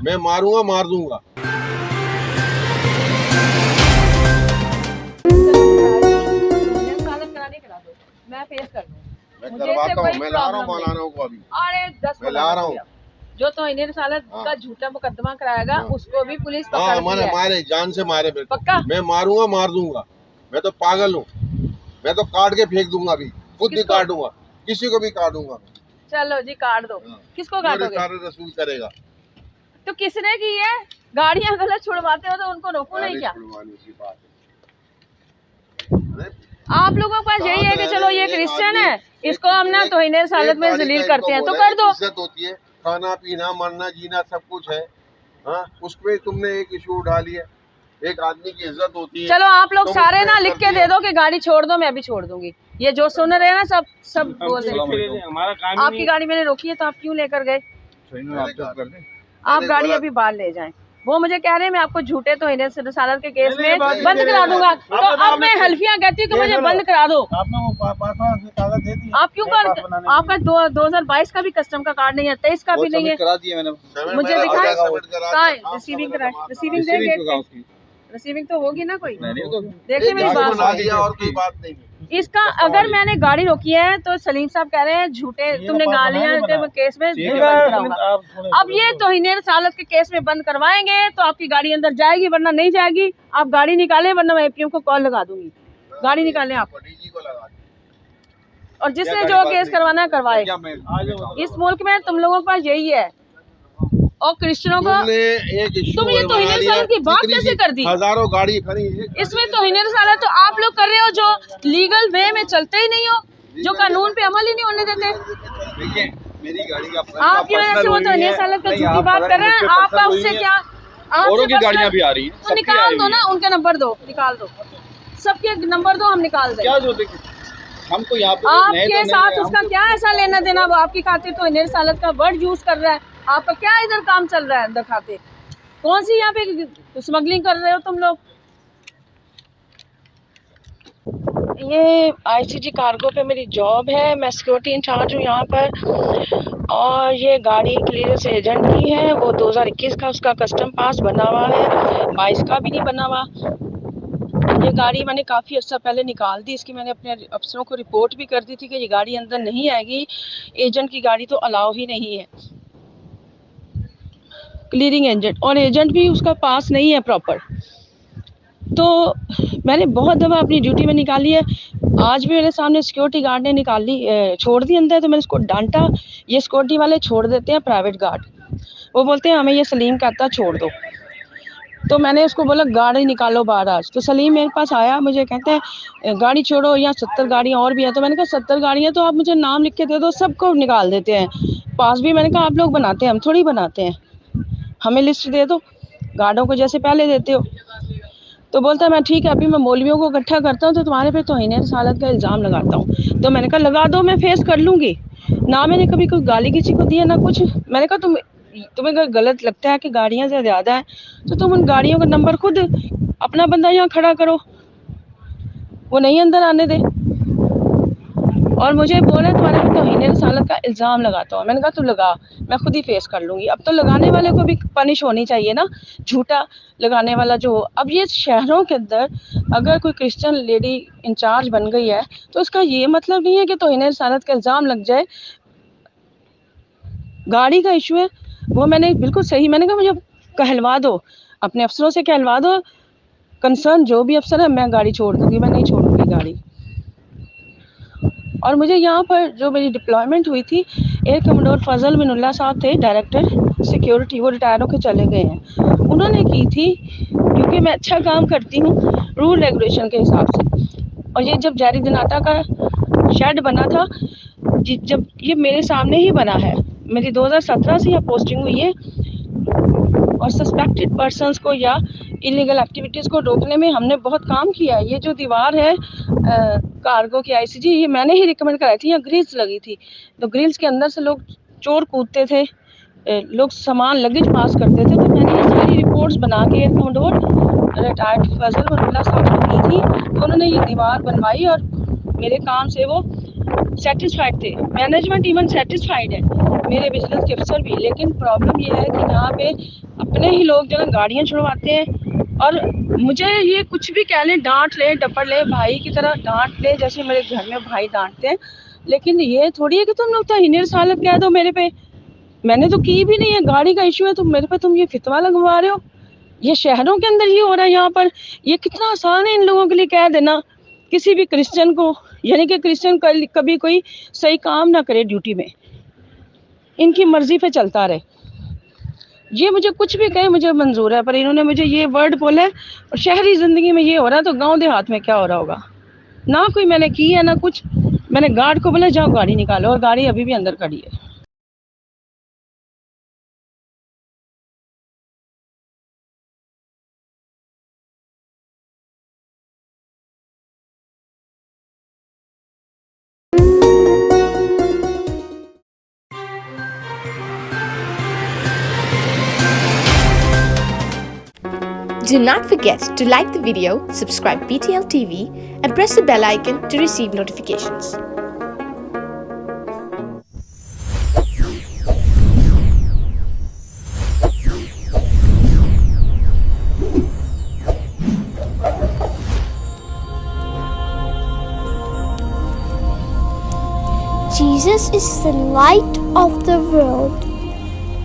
मैं मारूंगा, मार दूंगा। मैं पेश कर दूंगी। मैं मुझे करवाता इससे हूँ, कोई मैं ला रहा हूँ प्रॉब्लम नहीं। मौलाना को अभी। अरे 10 मैं ला रहा हूँ। जो तो इन्हें सालत हाँ। का झूठा मुकदमा कराएगा हाँ। उसको भी पुलिस हाँ, पकड़ती हमारे है। मारे, जान से मारे मेरे को। पक्का? मैं मारूंगा, मार दूंगा। मैं तो पागल हूँ, मैं तो काट के फेंक दूंगा अभी, खुद ही किसको? काटूंगा, किसी को भी काटूंगा। चलो जी काट दो। हाँ। किसको मेरे काटोगे? सारे रसूल करेगा। तो किसने की है? गाड़ियां गलत छुड़वाते हो तो उनको रोको नहीं क्या? छुड़वाने की बात है। आप लोगों के पास यही है कि चलो ये क्रिश्चियन है, इसको हम ना तौहीन सालत में जलील करते हैं तो कर दो। इज्जत होती है, खाना पीना मरना जीना सब कुछ है। हाँ, उसमें तुमने एक इशू उठा लिया। एक आदमी की इज्जत होती है। चलो आप लोग तुम सारे उसमें ना लिख के दे दो कि गाड़ी छोड़ दो, मैं भी छोड़ दूंगी। ये जो सुन रहे हैं ना सब बोल रहे हैं। आपकी गाड़ी मैंने रोकी है तो आप क्यों लेकर गए? आप गाड़ी अभी बाहर ले जाएं। वो मुझे कह रहे हैं मैं आपको झूठे तो रिसालत के केस में बंद करा दूंगा। तो अब मैं हल्फियां कहती हूँ कि मुझे बंद करा दो। आप क्यों कर? आपका 2022 का भी कस्टम का कार्ड नहीं है, 23 का भी नहीं है। करा दिया मैंने। मुझे दिखाए कहाँ है? रिसीविंग कराए, रिसीविंग देंगे। रिसीविंग तो होगी ना कोई। देखिए मेरी बात दिया और कोई बात नहीं। इसका अगर मैंने गाड़ी रोकी है तो सलीम साहब कह रहे हैं झूठे तुमने गालियां के केस में बंद कराऊंगा। अब ये तौहीन रिसालत के केस में बंद करवाएंगे तो आपकी गाड़ी अंदर जाएगी, वरना नहीं जाएगी। आप गाड़ी निकालें वरना मैं एपीएम को कॉल लगा दूंगी। गाड़ी निकालें आप, और जिसने जो केस करवाना है करवाए। इस मुल्क में तुम लोगों के पास यही है। और क्रिश्चियनों को तुम ये तौहीन रिसालत की बात कैसे कर दी? हजारों गाड़ी खड़ी है इसमें तौहीन रिसालत तो आप लोग कर रहे हो जो लीगल वे में चलते ही नहीं हो, जो कानून पे अमल ही नहीं होने देते। देखिए मेरी गाड़ी का आपकी वजह से वो तौहीन रिसालत का झूठी बात कर रहे हैं। आपका उससे क्या? औरों की गाड़ियां भी आ रही हैं, तो निकाल दो ना, उनके नंबर दो, निकाल दो, सबके नंबर दो, हम निकाल दें। क्या जो हमको यहाँ पे आपके साथ उसका क्या ऐसा लेना देना? वो आपकी खातिर तौहीन रिसालत का वर्ड यूज कर रहा है। आपका क्या इधर काम चल रहा है? अंदर खाते कौन सी यहाँ पे स्मगलिंग कर रहे हो तुम लोग? ये आईसीजी कार्गो पे मेरी जॉब है, मैं सिक्योरिटी इंचार्ज हूँ यहाँ पर। और ये गाड़ी क्लियरेंस एजेंट की है, वो 2021 का उसका कस्टम पास बना हुआ है, 22 का भी नहीं बना हुआ। ये गाड़ी मैंने काफ़ी अर्सा पहले निकाल दी, इसकी मैंने अपने अफसरों को रिपोर्ट भी कर दी थी कि ये गाड़ी अंदर नहीं आएगी, एजेंट की गाड़ी तो अलाउ ही नहीं है, क्लियरिंग एजेंट, और एजेंट भी उसका पास नहीं है प्रॉपर। तो मैंने बहुत दफ़ा अपनी ड्यूटी में निकाली है। आज भी मेरे सामने सिक्योरिटी गार्ड ने निकाली छोड़ दी अंदर, तो मैंने उसको डांटा। ये सिक्योरिटी वाले छोड़ देते हैं, प्राइवेट गार्ड, वो बोलते हैं हमें ये सलीम कहता छोड़ दो। तो मैंने उसको बोला गाड़ी निकालो बाहर आज। तो सलीम मेरे पास आया, मुझे कहते हैं गाड़ी छोड़ो, यहाँ 70 गाड़ियाँ और भी हैं। तो मैंने कहा 70 गाड़ियाँ तो आप मुझे नाम लिख के दे दो, सबको निकाल देते हैं। पास भी मैंने कहा आप लोग बनाते हैं, हम थोड़ी बनाते हैं, हमें लिस्ट दे दो गार्डों को जैसे पहले देते हो। तो बोलता है मैं ठीक है अभी मैं मौलवियों को इकट्ठा करता हूँ तो तुम्हारे पे तौहीन रिसालत का इल्ज़ाम लगाता हूँ। तो मैंने कहा लगा दो, मैं फेस कर लूँगी ना। मैंने कभी कोई गाली किसी को दी है ना कुछ। मैंने कहा तुम्हें अगर गलत लगता है कि गाड़ियाँ से ज़्यादा है तो तुम उन गाड़ियों का नंबर खुद अपना बंदा यहाँ खड़ा करो, वो नहीं अंदर आने दे। और मुझे बोले तुम्हारे पे तौहीन रिसालत का इल्ज़ाम लगाता हूँ। मैंने कहा तू लगा, मैं खुद ही फेस कर लूँगी। अब तो लगाने वाले को भी पनिश होनी चाहिए ना, झूठा लगाने वाला जो। अब ये शहरों के अंदर अगर कोई क्रिश्चियन लेडी इंचार्ज बन गई है तो उसका ये मतलब नहीं है कि तौहीन रिसालत का इल्ज़ाम लग जाए। गाड़ी का इशू है, वो मैंने बिल्कुल सही, मैंने कहा मुझे कहलवा दो, अपने अफसरों से कहलवा दो, कंसर्न जो भी अफसर है, मैं गाड़ी छोड़ दूँगी, मैं नहीं छोड़ूँगी गाड़ी। और मुझे यहाँ पर जो मेरी डिप्लॉयमेंट हुई थी, एयर कमोडोर फजल मिनुल्लाह साहब थे डायरेक्टर सिक्योरिटी, वो रिटायर होकर चले गए हैं। उन्होंने की थी क्योंकि मैं अच्छा काम करती हूँ रूल रेगुलेशन के हिसाब से। और ये जब जारी दिनाटा का शेड बना था, जब ये मेरे सामने ही बना है, मेरी 2017 से यहाँ पोस्टिंग हुई है। और सस्पेक्टेड पर्सन्स को या इलीगल एक्टिविटीज़ को रोकने में हमने बहुत काम किया है। ये जो दीवार है कार्गो की आईसीजी, ये मैंने ही रिकमेंड कराई थी, यहाँ ग्रिल्स लगी थी, तो ग्रिल्स के अंदर से लोग चोर कूदते थे, लोग सामान लगेज पास करते थे। तो मैंने ये सारी रिपोर्ट्स बना के एयर कमोडोर रिटायर्ड फजल मिनुल्लाह साहब को की थी। तो उन्होंने ये दीवार बनवाई और मेरे काम से वो सेटिस्फाइड थे, मैनेजमेंट इवन सेटिस्फाइड है, मेरे बिजनेस के अफसर भी। लेकिन प्रॉब्लम ये है कि यहाँ पे अपने ही लोग जो है गाड़ियाँ छुड़वाते हैं, और मुझे ये कुछ भी कह लें, डांट ले डपट ले, भाई की तरह डांट ले, जैसे मेरे घर में भाई डांटते हैं। लेकिन ये थोड़ी है कि तुम लोग तहीने रसालत कह दो मेरे पे, मैंने तो की भी नहीं है, गाड़ी का इशू है, तुम मेरे पे तुम ये फितवा लगवा रहे हो। ये शहरों के अंदर ही हो रहा है यहाँ पर। ये कितना आसान है इन लोगों के लिए कह देना किसी भी क्रिश्चियन को, यानी कि क्रिश्चियन कभी कोई सही काम ना करे ड्यूटी में, इनकी मर्जी पे चलता रहे। ये मुझे कुछ भी कहे मुझे मंजूर है, पर इन्होंने मुझे ये वर्ड बोला है। और शहरी जिंदगी में ये हो रहा है, तो गांव देहात में क्या हो रहा होगा। ना कोई मैंने की है ना कुछ। मैंने गार्ड को बोला जाओ गाड़ी निकालो, और गाड़ी अभी भी अंदर खड़ी है। Do not forget to like the video, subscribe BTL TV and press the bell icon to receive notifications. Jesus is the light of the world.